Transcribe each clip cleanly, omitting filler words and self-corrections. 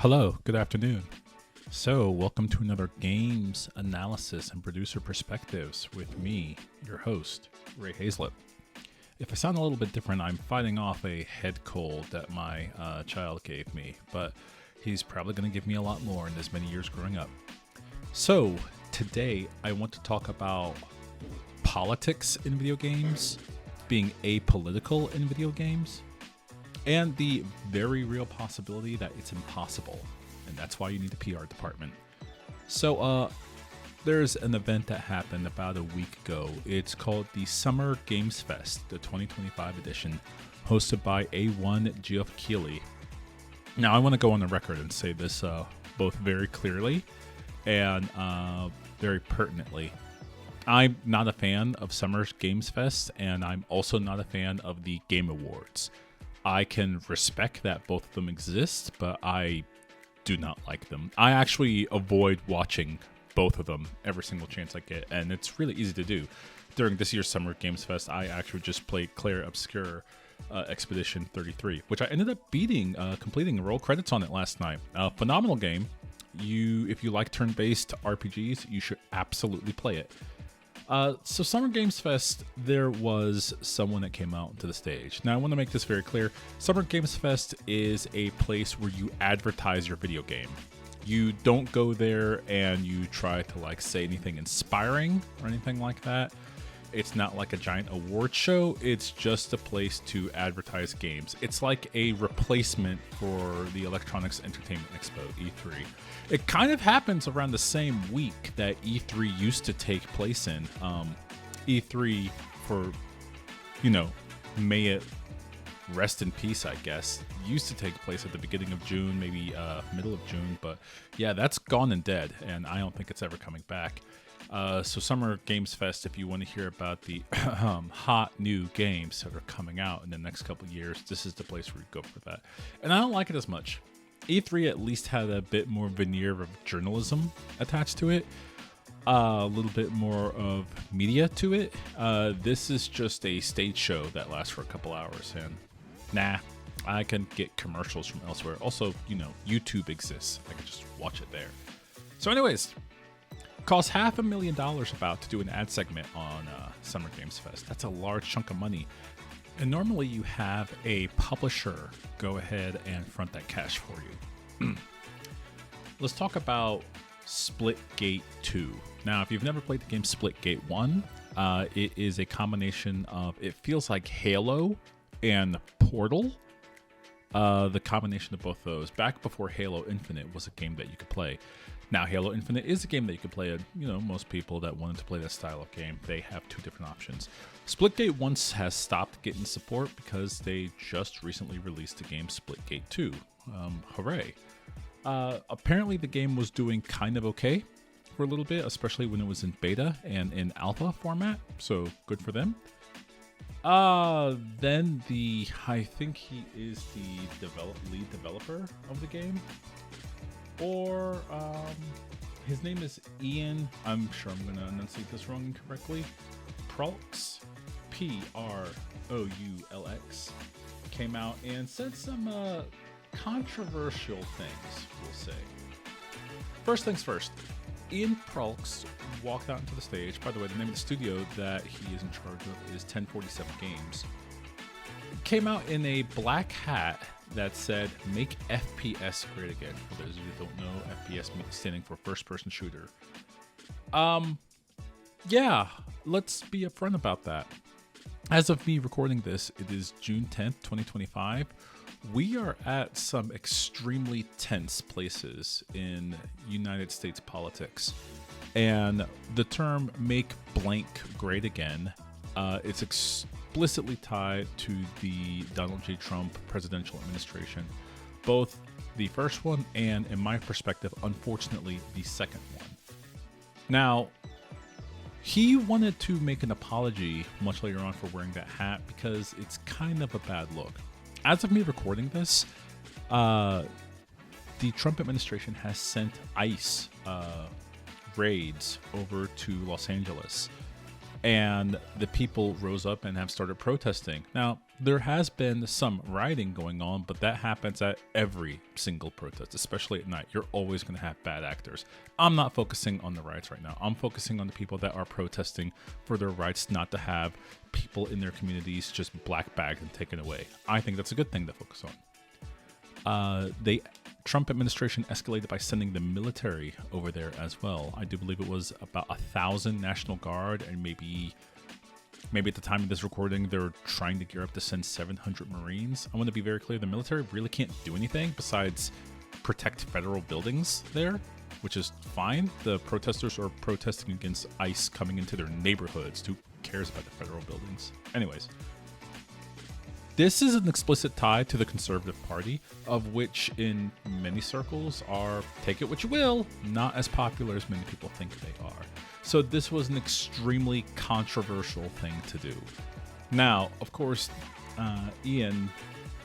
Hello, good afternoon. So, welcome to another games analysis and producer perspectives with me, your host, Ray Hazlett. If I sound a little bit different, I'm fighting off a head cold that my child gave me, but he's probably going to give me a lot more in as many years growing up. So, today I want to talk about politics in video games, being apolitical in video games, and the very real possibility that it's impossible, and that's why you need a PR department. So, there's an event that happened about a week ago. It's called the Summer Games Fest, the 2025 edition, hosted by A1 Geoff Keighley. Now, I want to go on the record and say this both very clearly and very pertinently. I'm not a fan of Summer Games Fest, and I'm also not a fan of the Game Awards. I can respect that both of them exist, but I do not like them. I actually avoid watching both of them every single chance I get, and it's really easy to do. During this year's Summer Games Fest, I actually just played Claire Obscure Expedition 33, which I ended up completing roll credits on it last night. Phenomenal game. If you like turn-based RPGs, you should absolutely play it. So Summer Games Fest, there was someone that came out to the stage. Now, I want to make this very clear. Summer Games Fest is a place where you advertise your video game. You don't go there and you try to say anything inspiring or anything like that. It's not like a giant award show. It's just a place to advertise games. It's like a replacement for the Electronics Entertainment Expo, E3. It kind of happens around the same week that E3 used to take place in. E3 for, may it rest in peace, I guess, used to take place at the beginning of June, maybe middle of June. But yeah, that's gone and dead, and I don't think it's ever coming back. So Summer Games Fest, if you want to hear about the hot new games that are coming out in the next couple of years, this is the place where you go for that. And I don't like it as much. E3 at least had a bit more veneer of journalism attached to it, a little bit more of media to it. This is just a stage show that lasts for a couple hours, and I can get commercials from elsewhere. Also, YouTube exists. I can just watch it there. So anyways, costs $500,000 about to do an ad segment on Summer Games Fest. That's a large chunk of money. And normally you have a publisher go ahead and front that cash for you. Let's talk about Splitgate 2. Now, if you've never played the game Splitgate 1, it is a combination of, it feels like Halo and Portal. The combination of both those. Back before Halo Infinite was a game that you could play. Now, Halo Infinite is a game that you could play. Most people that wanted to play that style of game, they have two different options. Splitgate once has stopped getting support because they just recently released the game Splitgate 2. Hooray. Apparently, the game was doing kind of okay for a little bit, especially when it was in beta and in alpha format. So good for them. Then I think he is the lead developer of the game. Or his name is Ian. I'm sure I'm going to enunciate this wrong incorrectly. Prolx, Proulx, came out and said some controversial things, we'll say. First things first, Ian Prolx walked out into the stage. By the way, the name of the studio that he is in charge of is 1047 Games. Came out in a black hat that said, "Make FPS great again." For those of you who don't know, FPS standing for first person shooter. Yeah, let's be upfront about that. As of me recording this, it is June 10th, 2025. We are at some extremely tense places in United States politics. And the term "make blank great again," it's explicitly tied to the Donald J. Trump presidential administration, both the first one and, in my perspective, unfortunately, the second one. Now, he wanted to make an apology much later on for wearing that hat because it's kind of a bad look. As of me recording this, the Trump administration has sent ICE raids over to Los Angeles. and the people rose up and have started protesting. Now, there has been some rioting going on, but that happens at every single protest, especially at night. You're always going to have bad actors. I'm not focusing on the riots right now. I'm focusing on the people that are protesting for their rights not to have people in their communities just black bagged and taken away. I think that's a good thing to focus on. The Trump administration escalated by sending the military over there as well. I do believe it was about 1,000 National Guard, and maybe at the time of this recording, they're trying to gear up to send 700 Marines. I want to be very clear, the military really can't do anything besides protect federal buildings there, which is fine. The protesters are protesting against ICE coming into their neighborhoods. Who cares about the federal buildings? Anyways. This is an explicit tie to the Conservative Party, of which in many circles are, take it what you will, not as popular as many people think they are. So this was an extremely controversial thing to do. Now, of course, Ian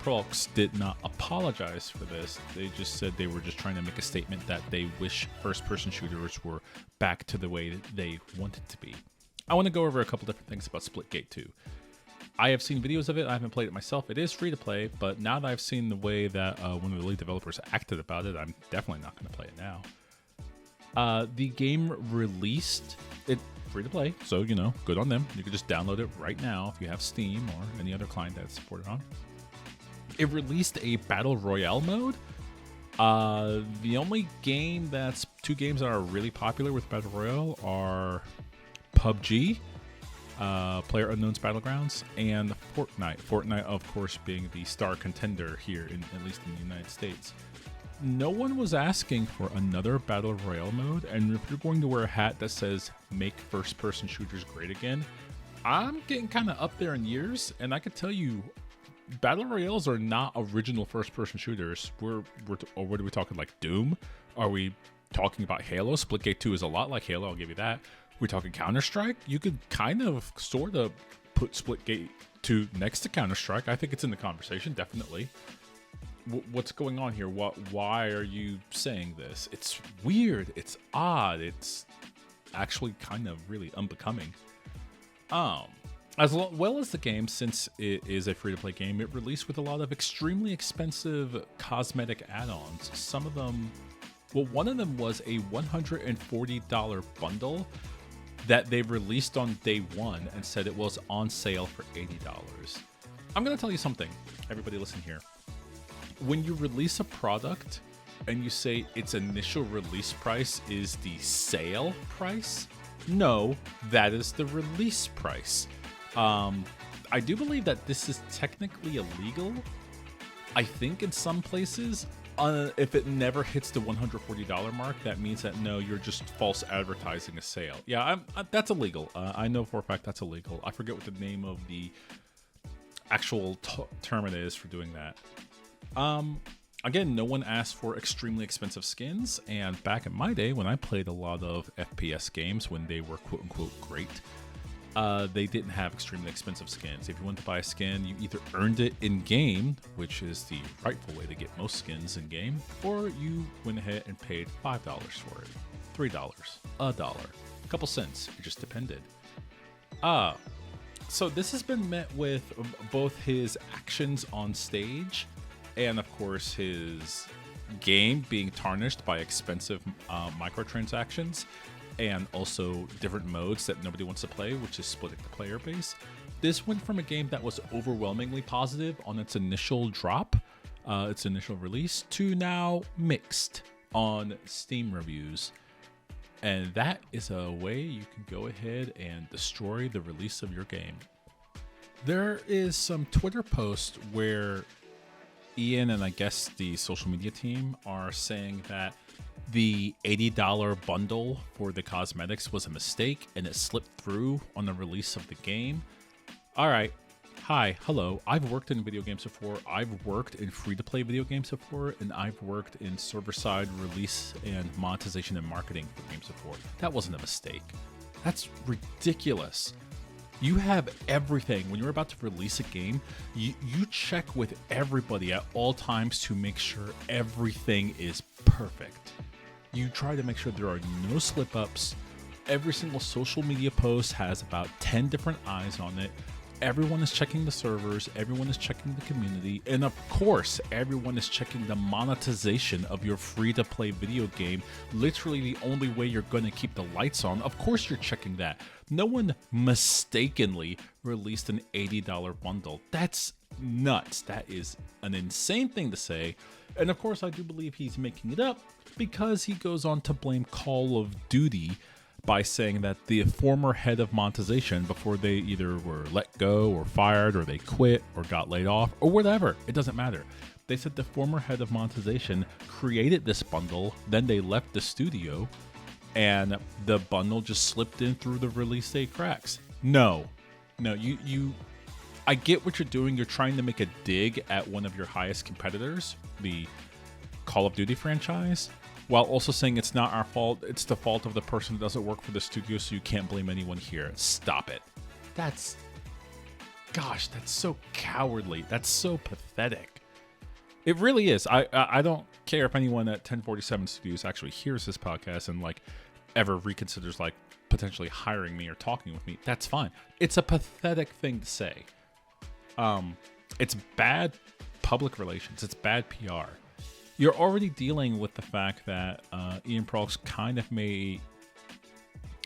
Prolx did not apologize for this. They just said they were just trying to make a statement that they wish first-person shooters were back to the way that they wanted to be. I want to go over a couple different things about Splitgate 2. I have seen videos of it. I haven't played it myself. It is free to play, but now that I've seen the way that one of the lead developers acted about it, I'm definitely not going to play it now. The game released, it free to play, so, you know, good on them. You can just download it right now if you have Steam or any other client that's supported on. It released a Battle Royale mode. The only two games that are really popular with Battle Royale are PUBG, PlayerUnknown's Battlegrounds, and Fortnite. Fortnite, of course, being the star contender here, at least in the United States. No one was asking for another Battle Royale mode, and if you're going to wear a hat that says "Make first-person shooters great again," I'm getting kind of up there in years, and I could tell you, Battle Royales are not original first-person shooters. What are we talking, like Doom? Are we talking about Halo? Splitgate 2 is a lot like Halo, I'll give you that. We're talking Counter-Strike. You could kind of sort of put Splitgate 2 next to Counter-Strike. I think it's in the conversation, definitely. What's going on here? Why are you saying this? It's weird. It's odd. It's actually kind of really unbecoming. As well as the game, since it is a free-to-play game, it released with a lot of extremely expensive cosmetic add-ons. Some of them, well, one of them was a $140 bundle that they released on day one and said it was on sale for $80. I'm going to tell you something. Everybody listen here. When you release a product and you say its initial release price is the sale price, no, that is the release price. I do believe that this is technically illegal. I think in some places, if it never hits the $140 mark, that means that no, you're just false advertising a sale. Yeah, that's illegal. I know for a fact that's illegal. I forget what the name of the actual term it is for doing that. Again, no one asked for extremely expensive skins, and back in my day when I played a lot of FPS games when they were quote-unquote great, they didn't have extremely expensive skins. If you wanted to buy a skin, you either earned it in-game, which is the rightful way to get most skins in-game, or you went ahead and paid $5 for it, $3, $1, a couple cents. It just depended. So this has been met with both his actions on stage and, of course, his game being tarnished by expensive microtransactions, and also different modes that nobody wants to play, which is splitting the player base. This went from a game that was overwhelmingly positive on its initial drop, its initial release, to now mixed on Steam reviews. And that is a way you can go ahead and destroy the release of your game. There is some Twitter posts where Ian and I guess the social media team are saying that the $80 bundle for the cosmetics was a mistake and it slipped through on the release of the game. All right. Hi. Hello. I've worked in video games before. I've worked in free-to-play video games before, and I've worked in server-side release and monetization and marketing for games before. That wasn't a mistake. That's ridiculous. You have everything. When you're about to release a game, you check with everybody at all times to make sure everything is perfect. You try to make sure there are no slip-ups Every single social media post has about 10 different eyes on it. Everyone is checking the servers, everyone is checking the community, and of course, everyone is checking the monetization of your free-to-play video game. Literally the only way you're going to keep the lights on. Of course you're checking that. No one mistakenly released an $80 bundle. That's nuts. That is an insane thing to say. And of course, I do believe he's making it up because he goes on to blame Call of Duty by saying that the former head of monetization, before they either were let go or fired or they quit or got laid off or whatever, it doesn't matter. They said the former head of monetization created this bundle, then they left the studio, and the bundle just slipped in through the release date cracks. No, I get what you're doing. You're trying to make a dig at one of your highest competitors, the Call of Duty franchise, while also saying it's not our fault, it's the fault of the person that doesn't work for the studio, so you can't blame anyone here. Stop it. That's so cowardly. That's so pathetic. It really is. I don't care if anyone at 1047 Studios actually hears this podcast and ever reconsiders potentially hiring me or talking with me. That's fine. It's a pathetic thing to say. It's bad public relations. It's bad PR. You're already dealing with the fact that Ian Prox kind of made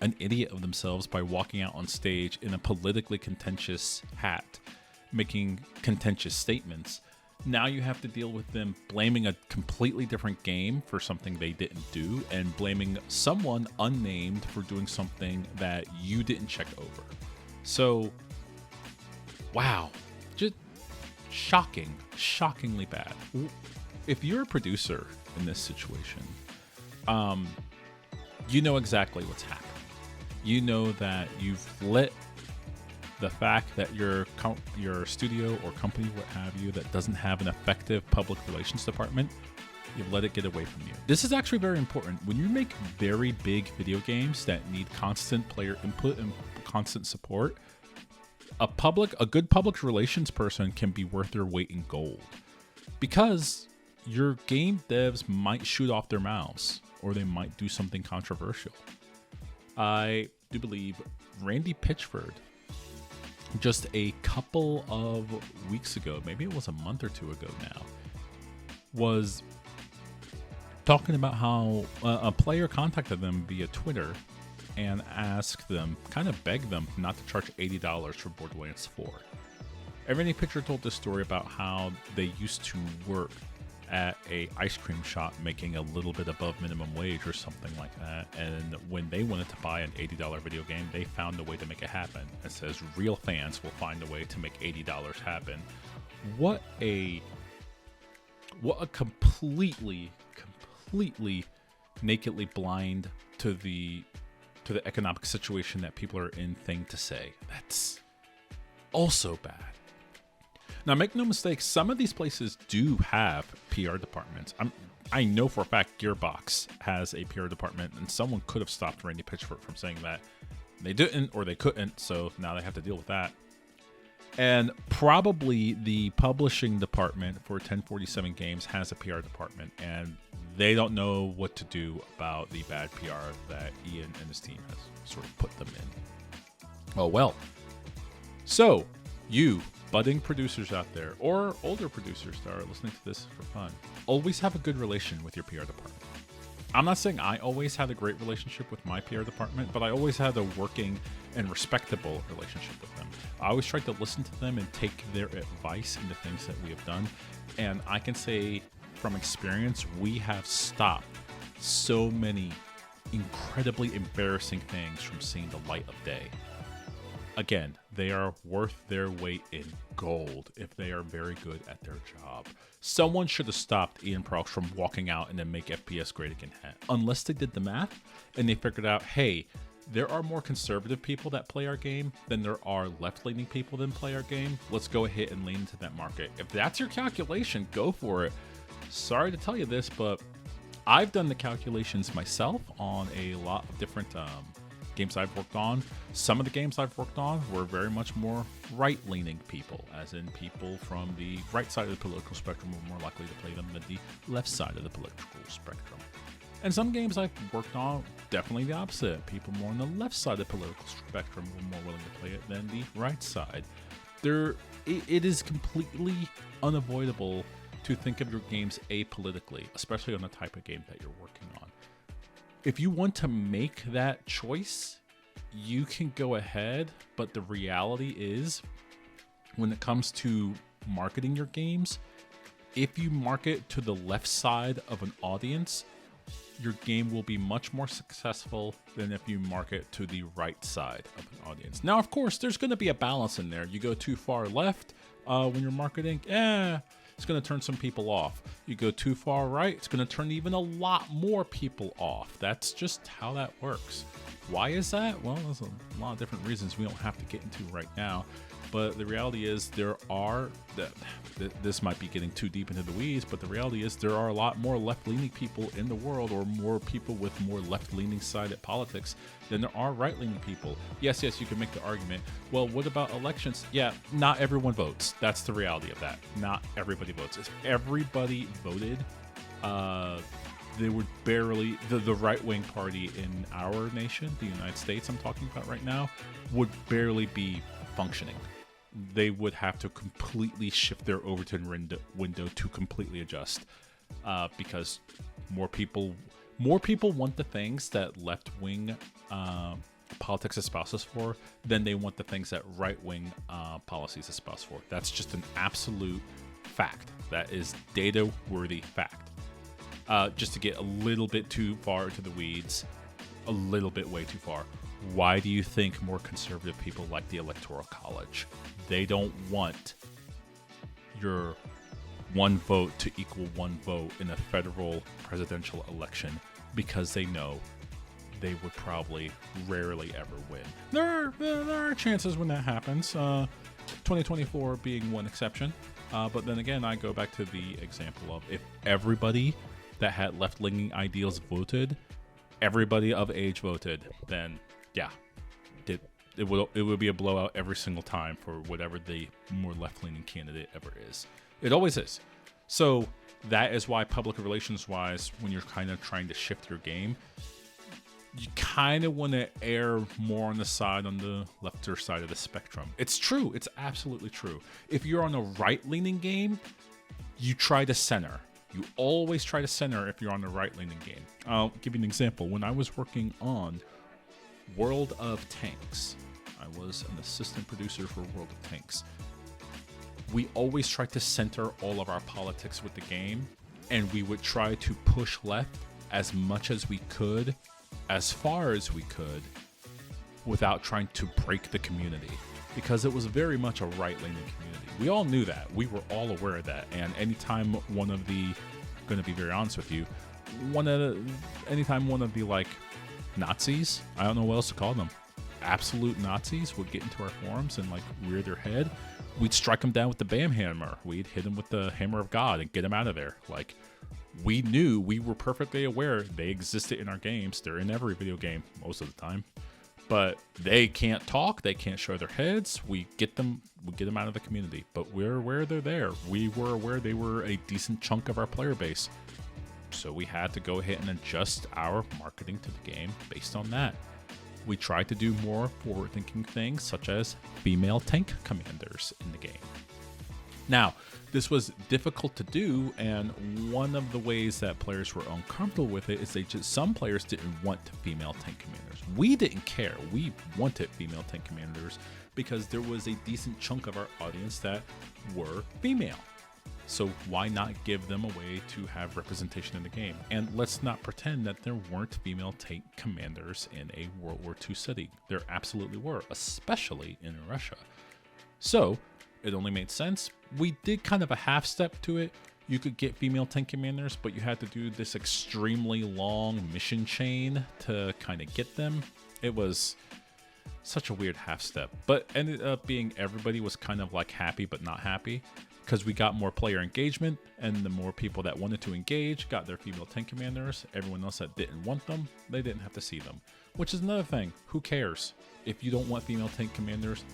an idiot of themselves by walking out on stage in a politically contentious hat, making contentious statements. Now you have to deal with them blaming a completely different game for something they didn't do and blaming someone unnamed for doing something that you didn't check over. So, wow. Just shockingly bad. If you're a producer in this situation, you know exactly what's happening. You know that you've let the fact that your studio or company, what have you, that doesn't have an effective public relations department, you've let it get away from you. This is actually very important. When you make very big video games that need constant player input and constant support, a good public relations person can be worth their weight in gold, because your game devs might shoot off their mouths or they might do something controversial. I do believe Randy Pitchford, just a couple of weeks ago, maybe it was a month or two ago now, was talking about how a player contacted them via Twitter and asked them, kind of begged them not to charge $80 for Borderlands 4. Randy Pitchford told this story about how they used to work at a ice cream shop making a little bit above minimum wage or something like that, and when they wanted to buy an $80 video game, they found a way to make it happen. It says real fans will find a way to make $80 happen. What a completely nakedly blind to the economic situation that people are in thing to say. That's also bad. Now, make no mistake, some of these places do have PR departments. I know for a fact Gearbox has a PR department, and someone could have stopped Randy Pitchford from saying that. They didn't, or they couldn't, so now they have to deal with that. And probably the publishing department for 1047 Games has a PR department, and they don't know what to do about the bad PR that Ian and his team has sort of put them in. Oh, well. So, you budding producers out there, or older producers that are listening to this for fun, always have a good relation with your PR department. I'm not saying I always had a great relationship with my PR department, but I always had a working and respectable relationship with them. I always tried to listen to them and take their advice in the things that we have done. And I can say from experience, we have stopped so many incredibly embarrassing things from seeing the light of day. Again, they are worth their weight in gold if they are very good at their job. Someone should have stopped Ian Prox from walking out and then make FPS great again. Unless they did the math and they figured out, hey, there are more conservative people that play our game than there are left-leaning people that play our game. Let's go ahead and lean into that market. If that's your calculation, go for it. Sorry to tell you this, but I've done the calculations myself on a lot of different games I've worked on. Some of the games I've worked on were very much more right-leaning people, as in people from the right side of the political spectrum were more likely to play them than the left side of the political spectrum. And some games I've worked on, definitely the opposite. People more on the left side of the political spectrum were more willing to play it than the right side. It is completely unavoidable to think of your games apolitically, especially on the type of game that you're working on. If you want to make that choice, you can go ahead, but the reality is, when it comes to marketing your games, if you market to the left side of an audience, your game will be much more successful than if you market to the right side of an audience. Now, of course, there's going to be a balance in there. You go too far left when you're marketing, it's going to turn some people off. You go too far right, it's going to turn even a lot more people off. That's just how that works. Why is that? Well, there's a lot of different reasons we don't have to get into right now. But the reality is this might be getting too deep into the weeds, but the reality is there are a lot more left-leaning people in the world, or more people with more left-leaning sided politics than there are right-leaning people. Yes, you can make the argument, well, what about elections? Yeah, not everyone votes. That's the reality of that. Not everybody votes. If everybody voted, they would barely, the right-wing party in our nation, the United States I'm talking about right now, would barely be functioning. They would have to completely shift their Overton window to completely adjust, because more people want the things that left-wing politics espouses for than they want the things that right-wing policies espouse for. That's just an absolute fact. That is data-worthy fact. Just to get a little bit too far into the weeds, a little bit way too far. Why do you think more conservative people like the Electoral College? They don't want your one vote to equal one vote in a federal presidential election, because they know they would probably rarely ever win. There are chances when that happens, 2024 being one exception. But then again, I go back to the example of, if everybody that had left-leaning ideals voted, everybody of age voted, then yeah, it would be a blowout every single time for whatever the more left-leaning candidate ever is. It always is. So that is why, public relations wise, when you're kind of trying to shift your game, you kind of want to err more on the lefter side of the spectrum. It's true. It's absolutely true. If you're on a right-leaning game, you try to center. You always try to center if you're on the right-leaning game. I'll give you an example. When I was working on World of Tanks, I was an assistant producer for World of Tanks. We always tried to center all of our politics with the game, and we would try to push left as much as we could, as far as we could, without trying to break the community, because it was very much a right-leaning community. We all knew that. We were all aware of that. And anytime one of the, going to be very honest with you, anytime one of the like Nazis, I don't know what else to call them, absolute Nazis would get into our forums and like rear their head, we'd strike them down with the BAM hammer. We'd hit them with the hammer of God and get them out of there. Like, we knew, we were perfectly aware they existed in our games. They're in every video game most of the time, but they can't talk. They can't show their heads. We get them out of the community, but we're aware they're there. We were aware they were a decent chunk of our player base. So we had to go ahead and adjust our marketing to the game based on that. We tried to do more forward-thinking things, such as female tank commanders in the game. Now, this was difficult to do, and one of the ways that players were uncomfortable with it is some players didn't want female tank commanders. We didn't care. We wanted female tank commanders because there was a decent chunk of our audience that were female. So why not give them a way to have representation in the game? And let's not pretend that there weren't female tank commanders in a World War II setting. There absolutely were, especially in Russia. So it only made sense. We did kind of a half step to it. You could get female tank commanders, but you had to do this extremely long mission chain to kind of get them. It was such a weird half step, but ended up being everybody was kind of like happy but not happy, because we got more player engagement, and the more people that wanted to engage got their female tank commanders. Everyone else that didn't want them, they didn't have to see them, which is another thing. Who cares? If you don't want female tank commanders,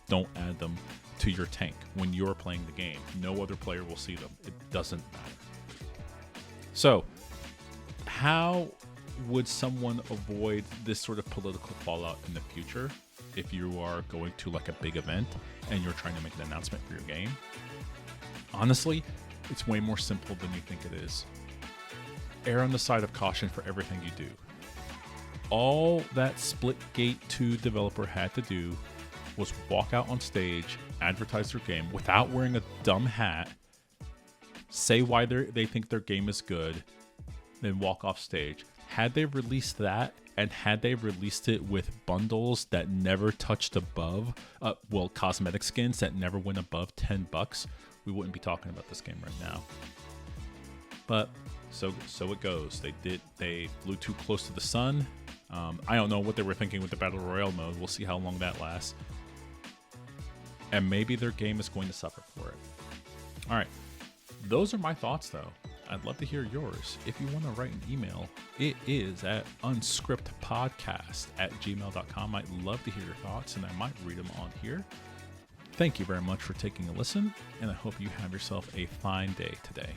don't add them to your tank when you're playing the game. No other player will see them. It doesn't matter. So how would someone avoid this sort of political fallout in the future if you are going to like a big event and you're trying to make an announcement for your game? Honestly, it's way more simple than you think it is. Err on the side of caution for everything you do. All that Splitgate 2 developer had to do was walk out on stage, advertise their game without wearing a dumb hat, say why they think their game is good, then walk off stage. Had they released that, and had they released it with bundles that never touched above, cosmetic skins that never went above $10, we wouldn't be talking about this game right now. But so it goes. They flew too close to the sun. I don't know what they were thinking with the Battle Royale mode. We'll see how long that lasts. And maybe their game is going to suffer for it. All right. Those are my thoughts, though. I'd love to hear yours. If you want to write an email, it is at unscriptpodcast@gmail.com. I'd love to hear your thoughts, and I might read them on here. Thank you very much for taking a listen, and I hope you have yourself a fine day today.